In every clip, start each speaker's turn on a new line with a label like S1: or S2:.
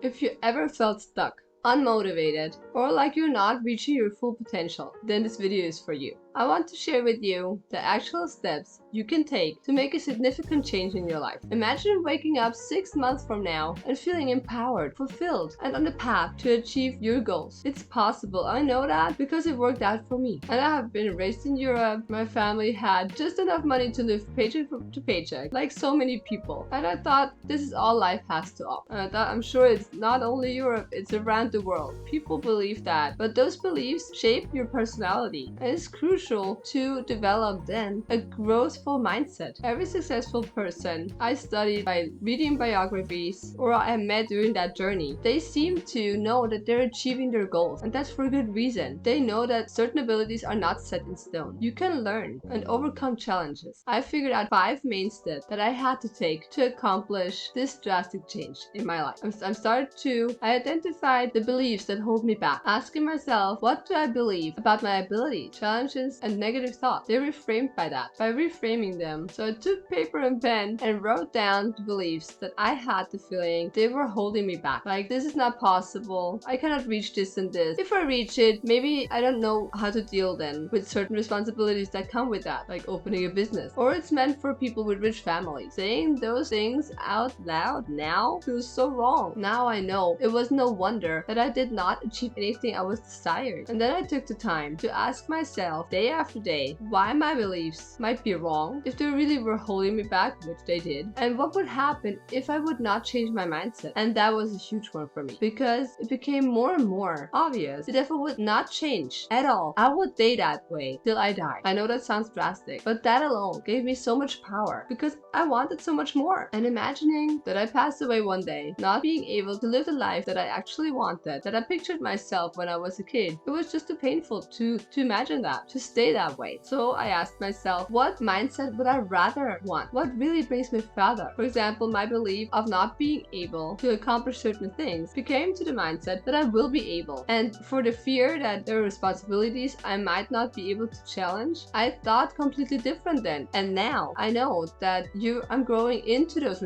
S1: If you ever felt stuck, unmotivated, or like you're not reaching your full potential, then this video is for you. I want to share with you the actual steps you can take to make a significant change in your life. Imagine waking up 6 months from now and feeling empowered, fulfilled, and on the path to achieve your goals. It's possible. I know that because it worked out for me. And I have been raised in Europe. My family had just enough money to live paycheck to paycheck, like so many people. And I thought this is all life has to offer. And I thought I'm sure it's not only Europe, it's around the world. People believe that, but those beliefs shape your personality, and it's crucial to develop then a growthful mindset. Every successful person I studied by reading biographies or I met during that journey, they seem to know that they're achieving their goals, and that's for good reason. They know that certain abilities are not set in stone. You can learn and overcome challenges. I figured out 5 main steps that I had to take to accomplish this drastic change in my life. I identified the beliefs that hold me back, asking myself, what do I believe about my ability, challenges, and negative thoughts? They're reframed by that, by reframing them. So I took paper and pen and wrote down the beliefs that I had the feeling they were holding me back. Like, this is not possible. I cannot reach this and this. If I reach it, maybe I don't know how to deal then with certain responsibilities that come with that, like opening a business. Or it's meant for people with rich families. Saying those things out loud now feels so wrong. Now I know it was no wonder that I did not achieve anything I was desired. And then I took the time to ask myself day after day why my beliefs might be wrong, if they really were holding me back, which they did, and what would happen if I would not change my mindset. And that was a huge one for me, because it became more and more obvious that if I would not change at all, I would stay that way till I die. I know that sounds drastic, but that alone gave me so much power because I wanted so much more. And imagining that I passed away one day, not being able to live the life that I actually wanted, that I pictured myself when I was a kid, it was just too painful to imagine that, to stay that way. So I asked myself, what mindset would I rather want? What really brings me further? For example, my belief of not being able to accomplish certain things became to the mindset that I will be able. And for the fear that there are responsibilities I might not be able to challenge, I thought completely different then. And now I know that I'm growing into those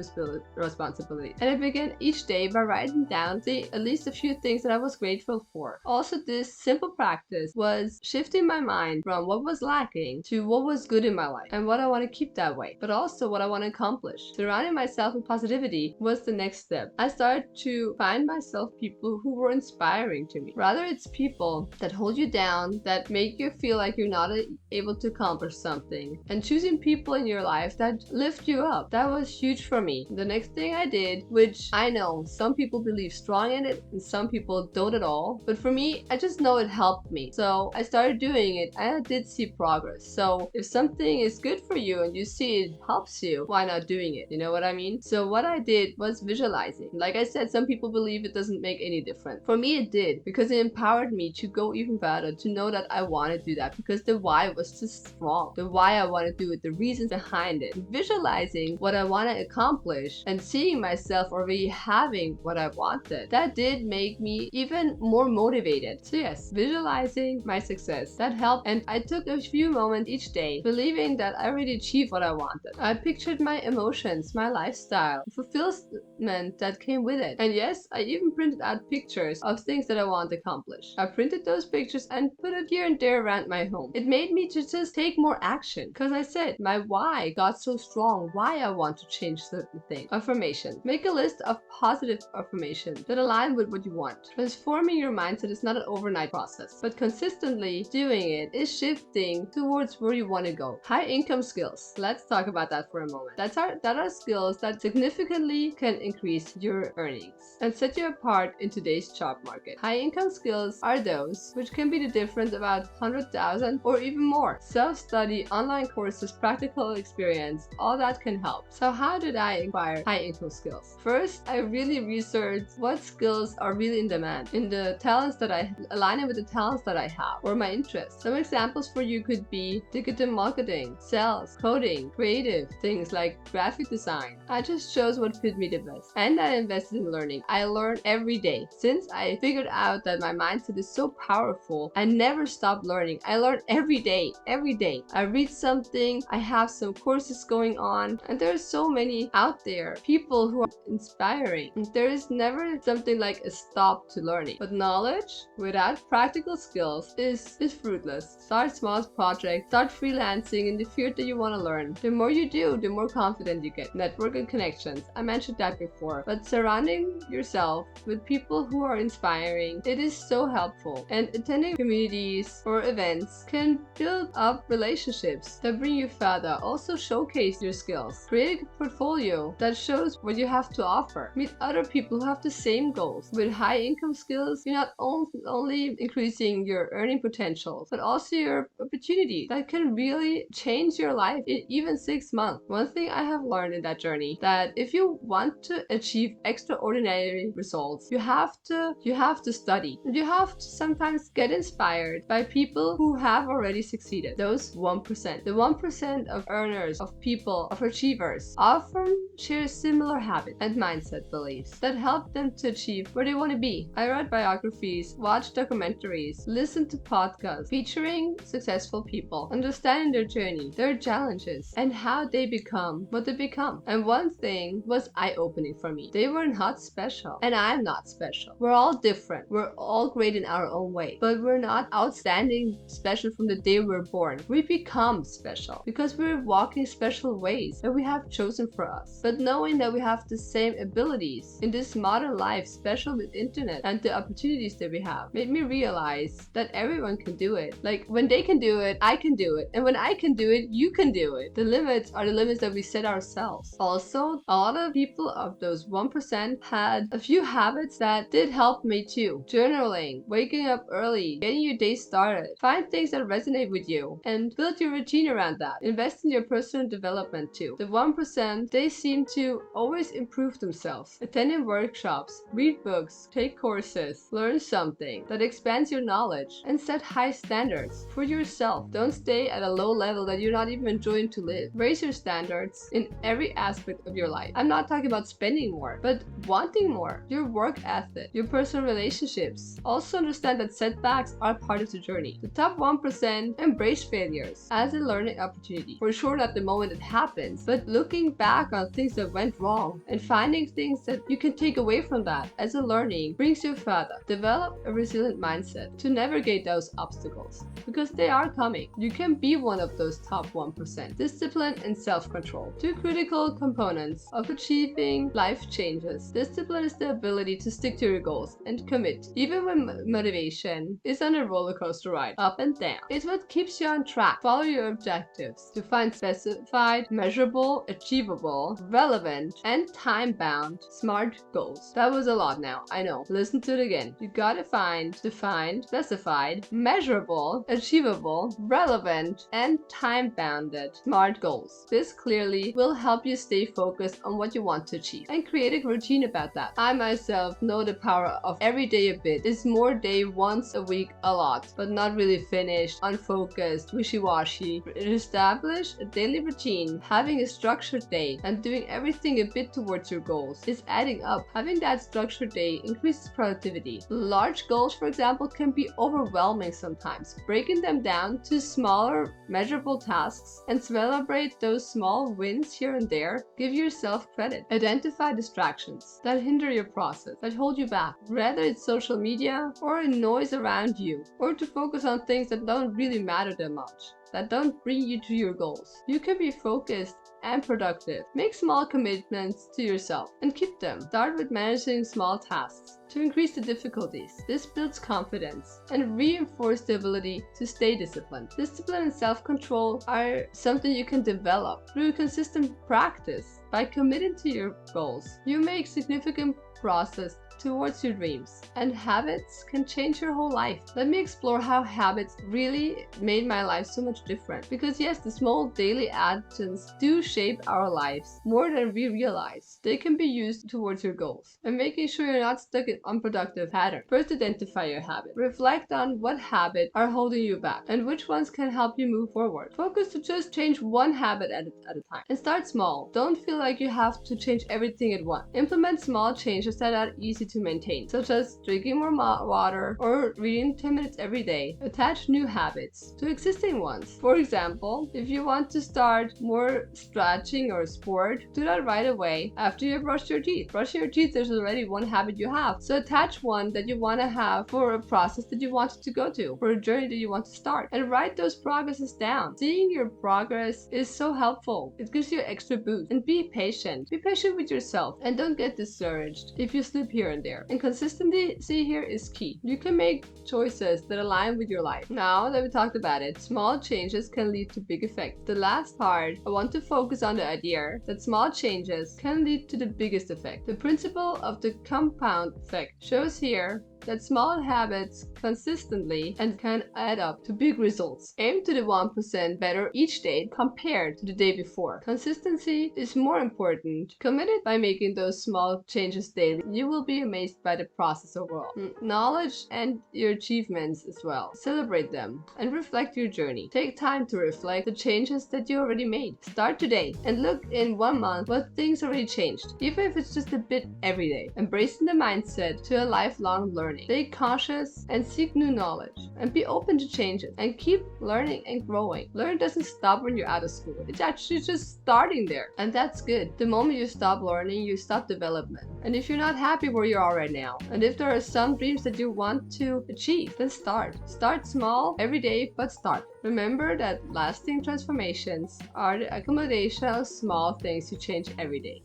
S1: responsibilities. And I began each day by writing down at least a few things that I was grateful for. Also, this simple practice was shifting my mind from what was lacking to what was good in my life and what I want to keep that way, but also what I want to accomplish. Surrounding myself with positivity was the next step. I started to find myself people who were inspiring to me. Rather, it's people that hold you down, that make you feel like you're not able to accomplish something, and choosing people in your life that lift you up. That was huge for me. The next thing I did, which I know some people believe strong in it and some people don't at all, but for me, I just know it helped me. So I started doing it and I did see progress. So if something is good for you and you see it helps you, why not doing it? You know what I mean? So what I did was visualizing. Like I said, some people believe it doesn't make any difference. For me, it did, because it empowered me to go even further, to know that I want to do that, because the why was just strong. The why I want to do it, the reasons behind it. Visualizing what I want to accomplish and seeing myself already having what I wanted, that did make me even more motivated. So yes, visualizing my success, that helped. And I took a few moments each day believing that I already achieved what I wanted. I pictured my emotions, my lifestyle, the fulfillment that came with it. And yes, I even printed out pictures of things that I want to accomplish. I printed those pictures and put it here and there around my home. It made me to just take more action, because I said my why got so strong, why I want to change certain things. Affirmation. Make a list of positive affirmations that align with what you want. Transforming your mindset is not an overnight process, but consistently doing it is shifting towards where you want to go. High income skills. Let's talk about that for a moment. That are skills that significantly can increase your earnings and set you apart in today's job market. High income skills are those which can be the difference about 100,000 or even more. Self-study, online courses, practical experience, all that can help. So how did I acquire high income skills? First, I really researched what skills are really in demand, in the talents that I align with the talents that I have or my interests. Some examples Examples for you could be digital marketing, sales, coding, creative, things like graphic design. I just chose what fit me the best. And I invested in learning. I learn every day. Since I figured out that my mindset is so powerful, I never stop learning. I learn every day, every day. I read something, I have some courses going on, and there are so many out there, people who are inspiring. There is never something like a stop to learning. But knowledge without practical skills is fruitless. Start small projects, start freelancing in the field that you want to learn. The more you do, the more confident you get. Network and connections. I mentioned that before, but surrounding yourself with people who are inspiring, it is so helpful. And attending communities or events can build up relationships that bring you further. Also showcase your skills. Create a portfolio that shows what you have to offer. Meet other people who have the same goals. With high income skills, you're not only increasing your earning potential, but also your opportunity that can really change your life in even 6 months. One thing I have learned in that journey, that if you want to achieve extraordinary results, you have to study. You have to sometimes get inspired by people who have already succeeded. Those 1%. The 1% of earners, of people, of achievers often share similar habits and mindset beliefs that help them to achieve where they want to be. I read biographies, watched documentaries, listened to podcasts featuring successful people, understanding their journey, their challenges, and how they become what they become. And one thing was eye-opening for me. They were not special, and I'm not special. We're all different. We're all great in our own way, but we're not outstanding special from the day we're born. We become special because we're walking special ways that we have chosen for us. But knowing that we have the same abilities in this modern life, special with internet and the opportunities that we have, made me realize that everyone can do it. Like, when they can do it, I can do it. And when I can do it, you can do it. The limits are the limits that we set ourselves. Also, a lot of people of those 1% had a few habits that did help me too. Journaling, waking up early, getting your day started. Find things that resonate with you and build your routine around that. Invest in your personal development too. The 1%, they seem to always improve themselves. Attending workshops, read books, take courses, learn something that expands your knowledge, and set high standards for yourself. Don't stay at a low level that you're not even enjoying to live. Raise your standards in every aspect of your life. I'm not talking about spending more, but wanting more. Your work ethic, your personal relationships. Also understand that setbacks are part of the journey. The top 1% embrace failures as a learning opportunity. For sure, not the moment it happens, but looking back on things that went wrong and finding things that you can take away from that as a learning brings you further. Develop a resilient mindset to navigate those obstacles, because they are coming. You can be one of those top 1%. Discipline and self-control. Two critical components of achieving life changes. Discipline is the ability to stick to your goals and commit, even when motivation is on a roller coaster ride, up and down. It's what keeps you on track. Follow your objectives to find specified, measurable, achievable, relevant, and time-bound SMART goals. That was a lot now, I know. Listen to it again. You gotta find, defined, specified, measurable, achievable, relevant, and time-bounded SMART goals. This clearly will help you stay focused on what you want to achieve and create a routine about that. I myself know the power of every day a bit. It's more day once a week a lot, but not really finished, unfocused, wishy-washy. Establish a daily routine, having a structured day, and doing everything a bit towards your goals is adding up. Having that structured day increases productivity. Large goals, for example, can be overwhelming sometimes. Breaking them down to smaller, measurable tasks and celebrate those small wins here and there. Give yourself credit. Identify distractions that hinder your process, that hold you back, whether it's social media or a noise around you, or to focus on things that don't really matter that much, that don't bring you to your goals. You can be focused and productive. Make small commitments to yourself and keep them. Start with managing small tasks to increase the difficulties. This builds confidence and reinforces the ability to stay disciplined. Discipline and self-control are something you can develop through consistent practice. By committing to your goals, you make significant progress towards your dreams. And habits can change your whole life. Let me explore how habits really made my life so much different. Because yes, the small daily actions do shape our lives more than we realize. They can be used towards your goals and making sure you're not stuck in unproductive patterns. First, identify your habit. Reflect on what habits are holding you back and which ones can help you move forward. Focus to just change one habit at a time. And start small. Don't feel like you have to change everything at once. Implement small changes that are easy to maintain, such as drinking more water or reading 10 minutes every day. Attach new habits to existing ones. For example, if you want to start more stretching or sport, do that right away after you brush your teeth. Brushing your teeth is already one habit you have. So attach one that you want to have for a process that you want to go to, for a journey that you want to start. And write those progresses down. Seeing your progress is so helpful. It gives you an extra boost. And be patient. Be patient with yourself and don't get discouraged if you slip here and there. And consistency here is key. You can make choices that align with your life. Now that we talked about it, small changes can lead to big effects. The last part, I want to focus on the idea that small changes can lead to the biggest effect. The principle of the compound effect shows here that small habits consistently and can add up to big results. Aim to the 1% better each day compared to the day before. Consistency is more important. Committed by making those small changes daily, you will be amazed by the process overall. Knowledge and your achievements as well. Celebrate them and reflect your journey. Take time to reflect the changes that you already made. Start today and look in 1 month what things already changed, even if it's just a bit every day. Embracing the mindset to a lifelong learning. Stay cautious and seek new knowledge and be open to changes and keep learning and growing. Learning doesn't stop when you're out of school. It's actually just starting there, and that's good. The moment you stop learning, you stop development. And if you're not happy where you are right now, and if there are some dreams that you want to achieve, then start. Start small every day, but start. Remember that lasting transformations are the accumulation of small things you change every day.